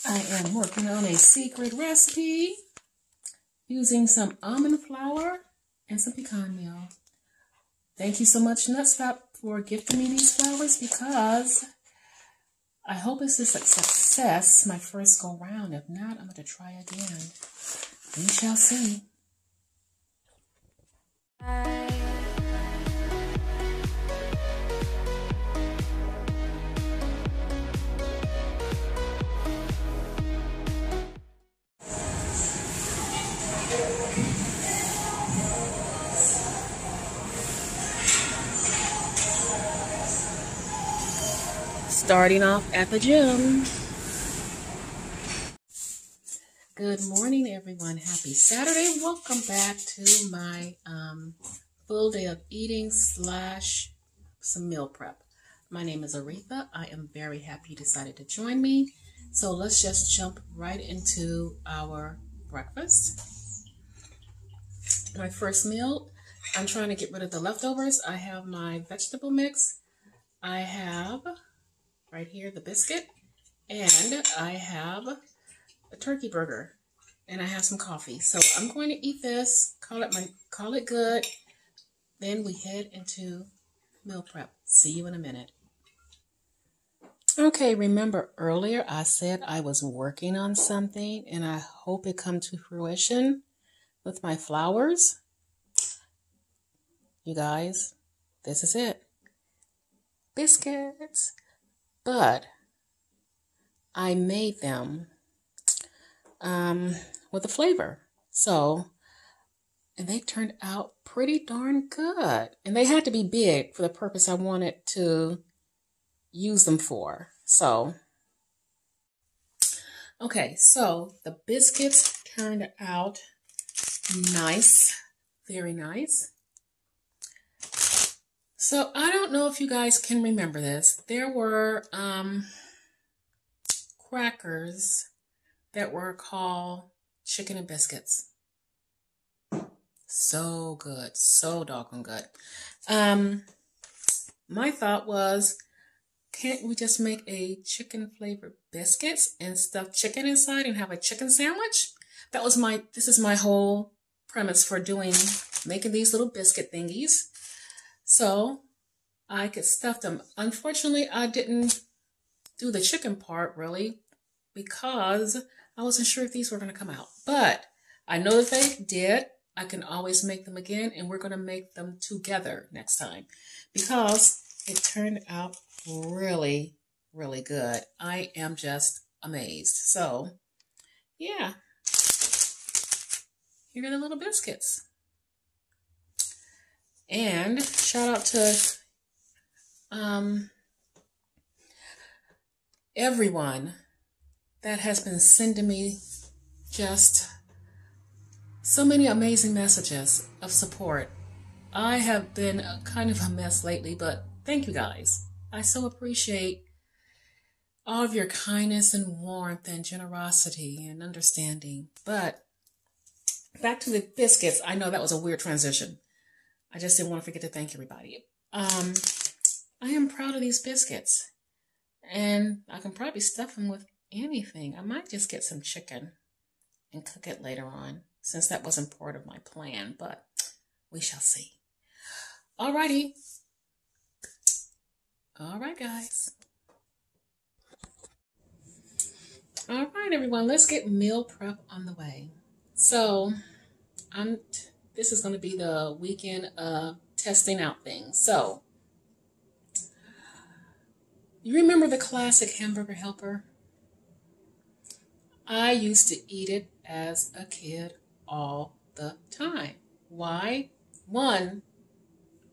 I am working on a secret recipe using some almond flour and some pecan meal. Thank you so much, Nutstop, for gifting me these flowers because I hope it's a success my first go round. If not, I'm going to try again. We shall see. Starting off at the gym. Good morning, everyone. Happy Saturday. Welcome back to my full day of eating / some meal prep. My name is Aretha. I am very happy you decided to join me. So let's just jump right into our breakfast. My first meal, I'm trying to get rid of the leftovers. I have my vegetable mix. I have right here the biscuit, and I have a turkey burger, and I have some coffee. So I'm going to eat this, call it good. Then we head into meal prep. See you in a minute. Okay, remember earlier I said I was working on something, and I hope it comes to fruition with my flowers. You guys, this is it. Biscuits. But I made them with a flavor. So, and they turned out pretty darn good. And they had to be big for the purpose I wanted to use them for. So, okay, so the biscuits turned out nice, very nice. So I don't know if you guys can remember this. There were crackers that were called chicken and biscuits. So good, so doggone good. My thought was, can't we just make a chicken flavored biscuits and stuff chicken inside and have a chicken sandwich? This is my whole premise for making these little biscuit thingies. So I could stuff them. Unfortunately, I didn't do the chicken part really because I wasn't sure if these were going to come out. But I know that they did. I can always make them again, and we're going to make them together next time because it turned out really, really good. I am just amazed. So, yeah. Here are the little biscuits. And shout out to everyone that has been sending me just so many amazing messages of support. I have been kind of a mess lately, but thank you guys. I so appreciate all of your kindness and warmth and generosity and understanding. But back to the biscuits. I know that was a weird transition. I just didn't want to forget to thank everybody. I am proud of these biscuits. And I can probably stuff them with anything. I might just get some chicken and cook it later on, since that wasn't part of my plan, but we shall see. Alrighty. All right, guys. All right, everyone, let's get meal prep on the way. So, this is going to be the weekend of testing out things. So, you remember the classic Hamburger Helper? I used to eat it as a kid all the time. Why? One,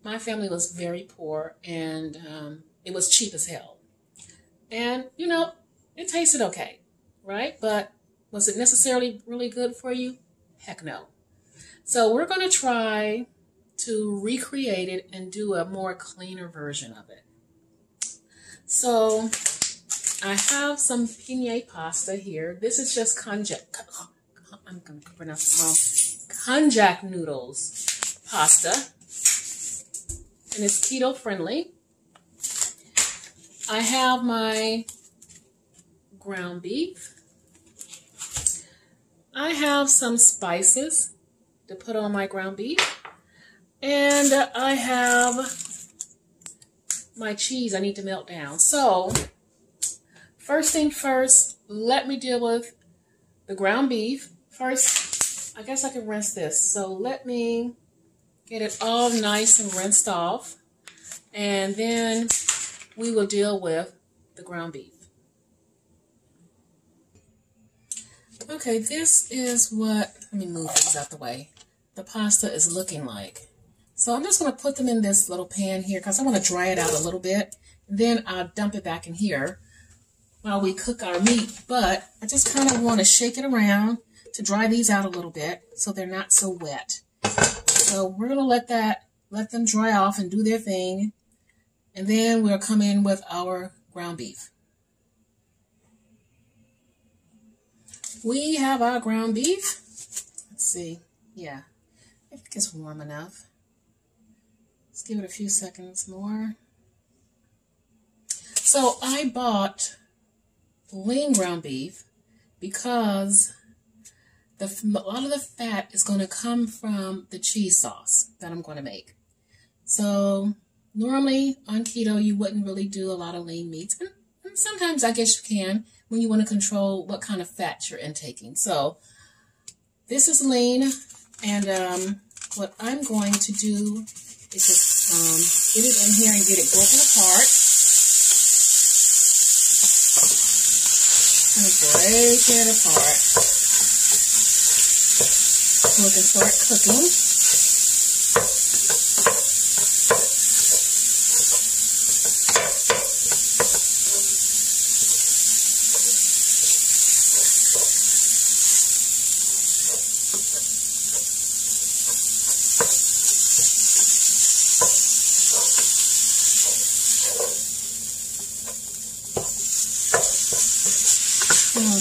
my family was very poor, and it was cheap as hell. And, it tasted okay, right? But was it necessarily really good for you? Heck no. So we're going to try to recreate it and do a more cleaner version of it. So I have some penne pasta here. This is just konjac. I'm going to pronounce it wrong. Konjac noodles pasta. And it's keto friendly. I have my ground beef. I have some spices to put on my ground beef, and I have my cheese I need to melt down. So first thing first, let me deal with the ground beef. First, I guess I can rinse this. So let me get it all nice and rinsed off, and then we will deal with the ground beef. Okay, this is what, let me move these out the way, the pasta is looking like. So I'm just going to put them in this little pan here because I want to dry it out a little bit. Then I'll dump it back in here while we cook our meat. But I just kind of want to shake it around to dry these out a little bit so they're not so wet. So we're going to let them dry off and do their thing. And then we'll come in with our ground beef. We have our ground beef. Let's see. Yeah, I think it's warm enough. Let's give it a few seconds more. So I bought lean ground beef because a lot of the fat is going to come from the cheese sauce that I'm going to make. So normally on keto, you wouldn't really do a lot of lean meats. And sometimes I guess you can when you want to control what kind of fat you're intaking. So this is lean, and what I'm going to do is just get it in here and get it broken apart. Kind of break it apart so we can start cooking.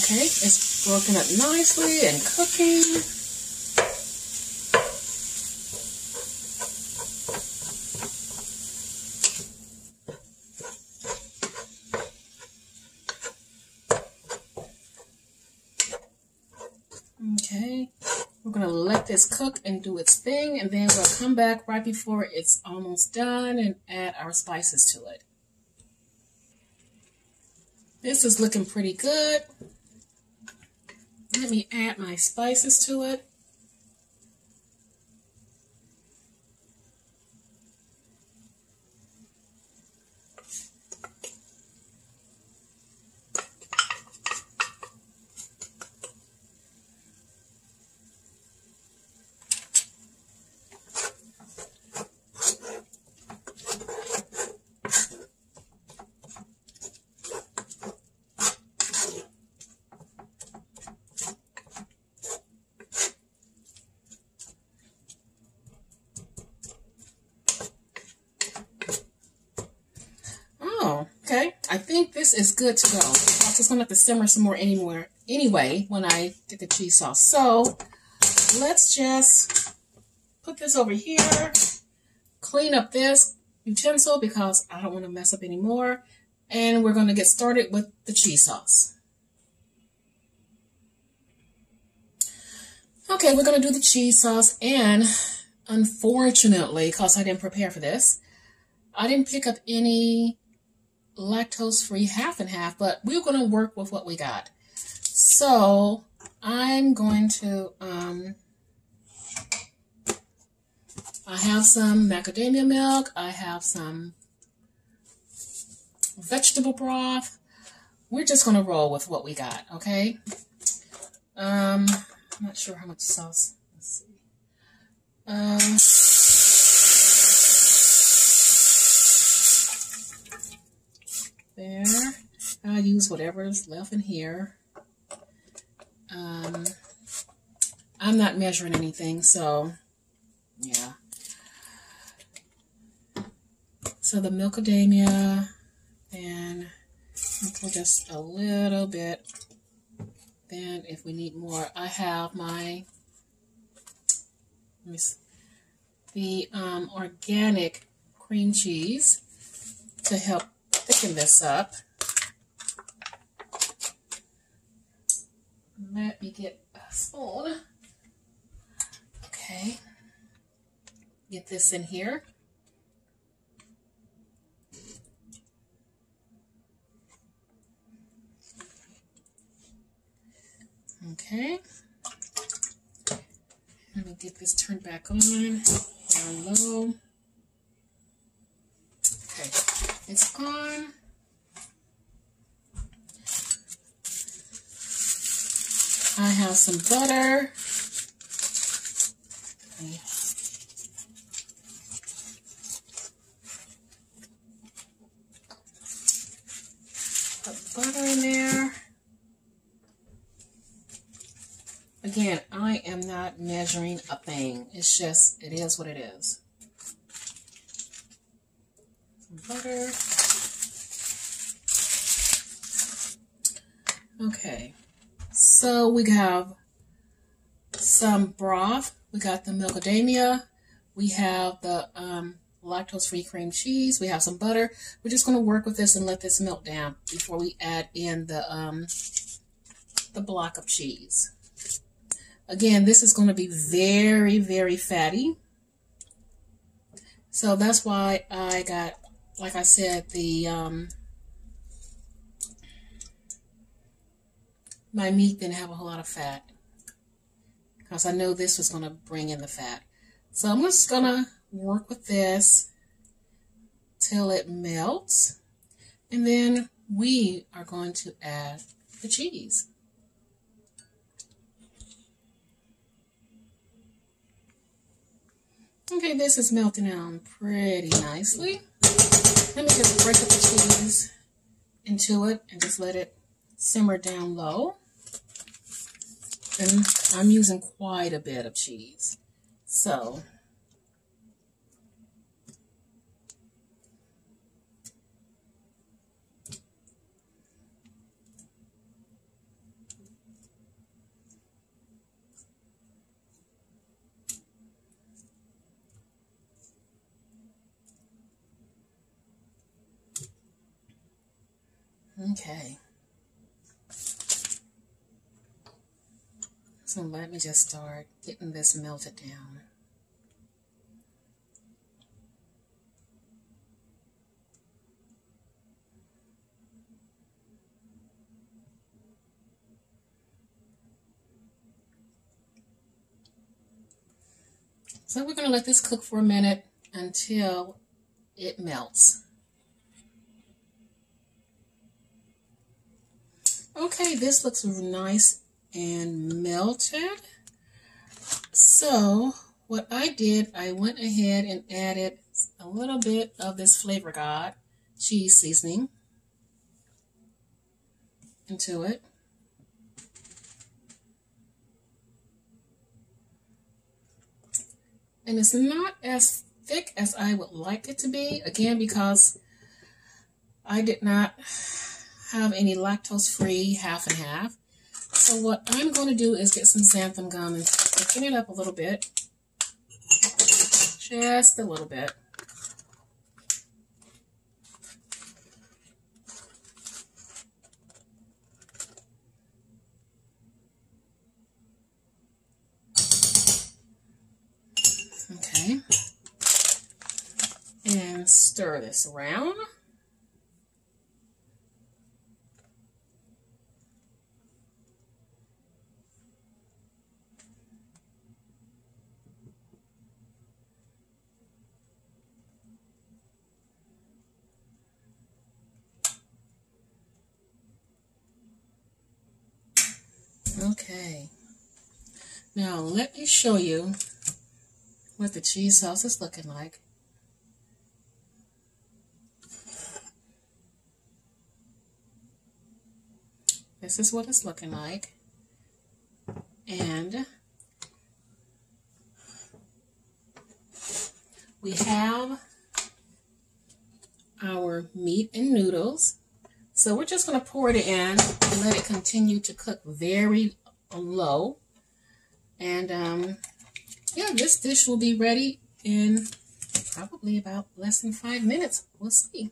Okay, it's broken up nicely and cooking. Okay, we're going to let this cook and do its thing, and then we'll come back right before it's almost done and add our spices to it. This is looking pretty good. Let me add my spices to it. Okay, I think this is good to go. I'm just going to have to simmer some more anyway when I get the cheese sauce. So let's just put this over here, clean up this utensil because I don't want to mess up anymore, and we're going to get started with the cheese sauce. Okay, we're going to do the cheese sauce, and unfortunately, because I didn't prepare for this, I didn't pick up any lactose-free half and half, but we're going to work with what we got. So I'm going to, I have some macadamia milk, I have some vegetable broth. We're just going to roll with what we got, okay? I'm not sure how much sauce. Let's see. There. I'll use whatever's left in here. I'm not measuring anything, so yeah. So the macadamia, and I'll put just a little bit. Then if we need more, I have my the organic cream cheese to help thicken this up. Let let me get a spoon. Okay. Get this in here. Okay. Let me get this turned back on, down low. Okay, it's on. I have some butter. Okay. Put butter in there. Again, I am not measuring a thing. It's just, it is what it is. Some butter. Okay. So we have some broth. We got the macadamia. We have the lactose-free cream cheese. We have some butter. We're just going to work with this and let this melt down before we add in the block of cheese. Again, this is going to be very, very fatty. So that's why I got, like I said, the my meat didn't have a whole lot of fat, because I know this was going to bring in the fat. So I'm just going to work with this till it melts, and then we are going to add the cheese. Okay, this is melting down pretty nicely. Let me just break up the cheese into it and just let it simmer down low. And I'm using quite a bit of cheese. So, okay. So let me just start getting this melted down. So we're going to let this cook for a minute until it melts. Okay, this looks nice and melted. So what I did, I went ahead and added a little bit of this Flavor God cheese seasoning into it. And it's not as thick as I would like it to be, again, because I did not have any lactose-free half and half. So what I'm going to do is get some xanthan gum and thicken it up a little bit. Just a little bit. Okay. And stir this around. Okay, now let me show you what the cheese sauce is looking like. This is what it's looking like. And we have our meat and noodles. So we're just going to pour it in and let it continue to cook very low. And yeah, this dish will be ready in probably about less than 5 minutes. We'll see.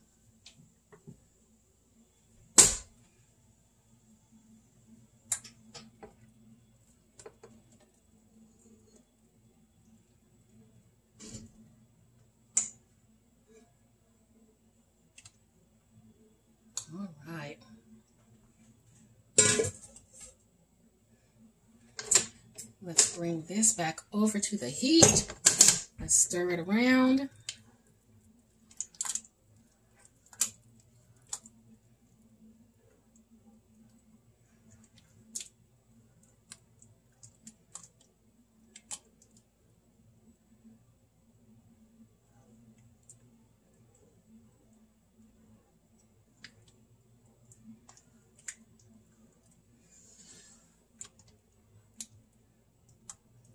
Let's bring this back over to the heat. Let's stir it around.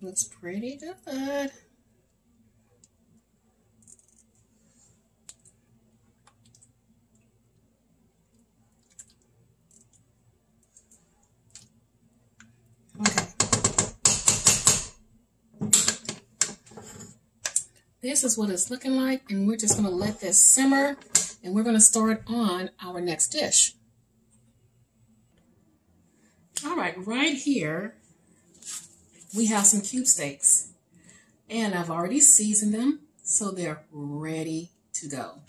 Looks pretty good. Okay. This is what it's looking like, and we're just going to let this simmer, and we're going to start on our next dish. All right here, we have some cube steaks, and I've already seasoned them, so they're ready to go.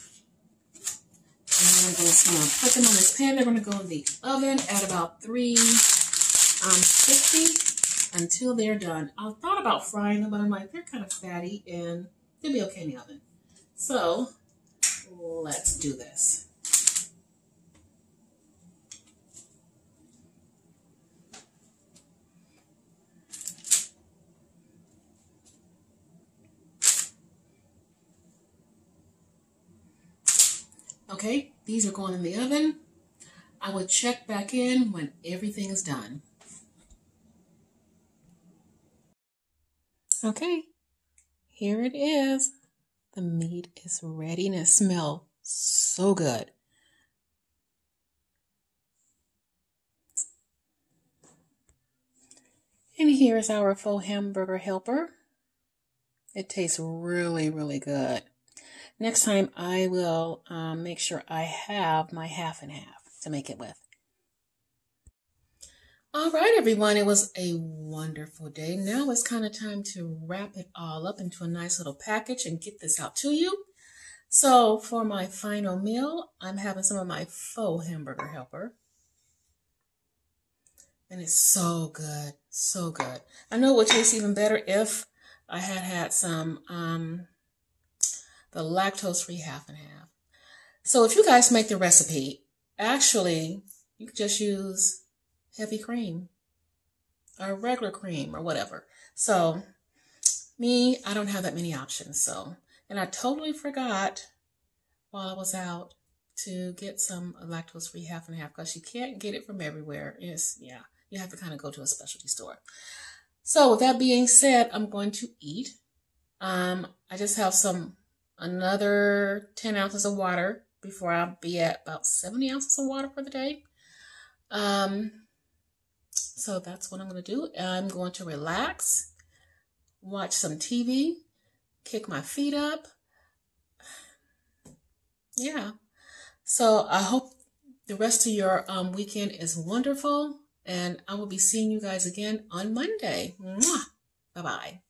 And I'm just going to put them on this pan. They're going to go in the oven at about 350 until they're done. I thought about frying them, but I'm like, they're kind of fatty, and they'll be okay in the oven. So let's do this. Okay, these are going in the oven. I will check back in when everything is done. Okay, here it is. The meat is ready and it smells so good. And here's our faux hamburger helper. It tastes really, really good. Next time I will make sure I have my half and half to make it with. All right, everyone, it was a wonderful day. Now it's kind of time to wrap it all up into a nice little package and get this out to you. So for my final meal, I'm having some of my faux hamburger helper. And it's so good, so good. I know it would taste even better if I had some the lactose-free half and half. So if you guys make the recipe, actually, you could just use heavy cream or regular cream or whatever. So me, I don't have that many options. So, and I totally forgot while I was out to get some lactose-free half and half because you can't get it from everywhere. It's, yeah, you have to kind of go to a specialty store. So with that being said, I'm going to eat. I just have another 10 ounces of water before I'll be at about 70 ounces of water for the day. So that's what I'm going to do. I'm going to relax, watch some TV, kick my feet up. Yeah. So I hope the rest of your weekend is wonderful. And I will be seeing you guys again on Monday. Mwah! Bye-bye.